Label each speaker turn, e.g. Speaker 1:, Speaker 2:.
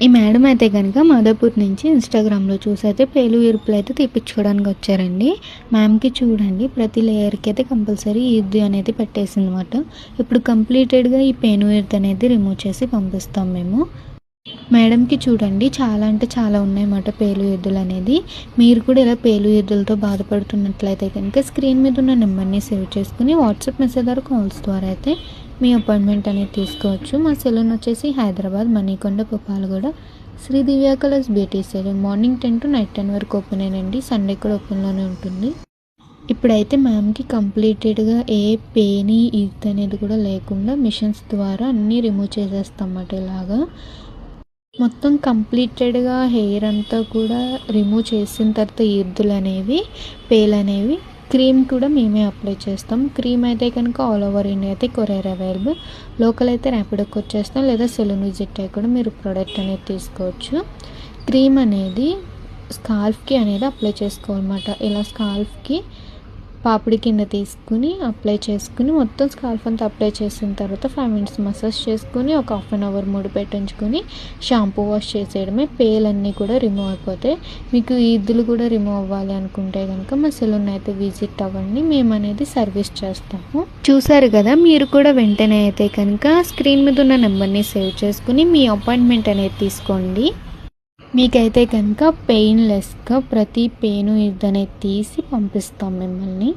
Speaker 1: ఈ మేడం అయితే కనుక మాదాపూర్ నుంచి ఇన్స్టాగ్రామ్లో చూసి అయితే పేలు విరుపులు అయితే తీపించుకోవడానికి వచ్చారండి. మ్యామ్కి చూడండి ప్రతి లేయర్కి అయితే కంపల్సరీ ఈర్ది అనేది పెట్టేసింది అనమాట. ఇప్పుడు కంప్లీటెడ్గా ఈ పేను ఈర్ది అనేది రిమూవ్ చేసి పంపిస్తాం మేము. మేడంకి చూడండి చాలా అంటే చాలా ఉన్నాయన్నమాట పేలు ఈర్దులు అనేది. మీరు కూడా ఇలా పేలు ఈర్దులతో బాధపడుతున్నట్లయితే కనుక స్క్రీన్ మీద ఉన్న నెంబర్ని సేవ్ చేసుకుని వాట్సాప్ మెసేజ్ ద్వారా కాల్స్ ద్వారా అయితే మీ అపాయింట్మెంట్ అనేది తీసుకోవచ్చు. మా సెలూన్ వచ్చేసి Hyderabad Manikonda Puppalaguda Sri Divya colours beauty salon. Morning 10 to night 10 వరకు ఓపెన్ అయ్యండి. సండే కూడా ఓపెన్లోనే ఉంటుంది. ఇప్పుడైతే మ్యామ్కి కంప్లీటెడ్గా ఏ పెయిన్ ఈర్త్ అనేది కూడా లేకుండా మిషన్స్ ద్వారా అన్నీ రిమూవ్ చేసేస్తాం అన్నమాట. ఇలాగా మొత్తం కంప్లీటెడ్గా హెయిర్ అంతా కూడా రిమూవ్ చేసిన తర్వాత ఈర్దులు అనేవి పేలు అనేవి క్రీమ్ కూడా మేమే అప్లై చేస్తాం. క్రీమ్ అయితే కనుక ఆల్ ఓవర్ ఇండియా అయితే కొరియర్ అవైలబుల్. లోకల్ అయితే ర్యాపిడోకి వచ్చేస్తాం, లేదా సెలూన్ విజిట్ అయ్యి కూడా మీరు ప్రోడక్ట్ అనేది తీసుకోవచ్చు. క్రీమ్ అనేది స్కాల్ఫ్కి అనేది అప్లై చేసుకోవాలన్నమాట. ఇలా స్కాల్ఫ్కి పాపిడి కింద తీసుకుని అప్లై చేసుకుని మొత్తం స్కాల్ఫ్ అంతా అప్లై చేసిన తర్వాత 5 minutes మసాజ్ చేసుకుని ఒక 1/2 hour ముడి పెట్టించుకొని షాంపూ వాష్ చేసేయడమే. పేలన్నీ కూడా రిమూవ్ అయిపోతాయి. మీకు ఈదులు కూడా రిమూవ్ అవ్వాలి అనుకుంటే కనుక మా సెలూన్ అయితే విజిట్ అవ్వండి, మేము అనేది సర్వీస్ చేస్తాము. చూసారు కదా, మీరు కూడా వెంటనే అయితే కనుక స్క్రీన్ మీద ఉన్న నెంబర్ని సేవ్ చేసుకుని మీ అపాయింట్మెంట్ అనేది తీసుకోండి. మీకైతే కనుక పెయిన్లెస్గా ప్రతి పెయిన్ ఇదనేది తీసి పంపిస్తాం మిమ్మల్ని.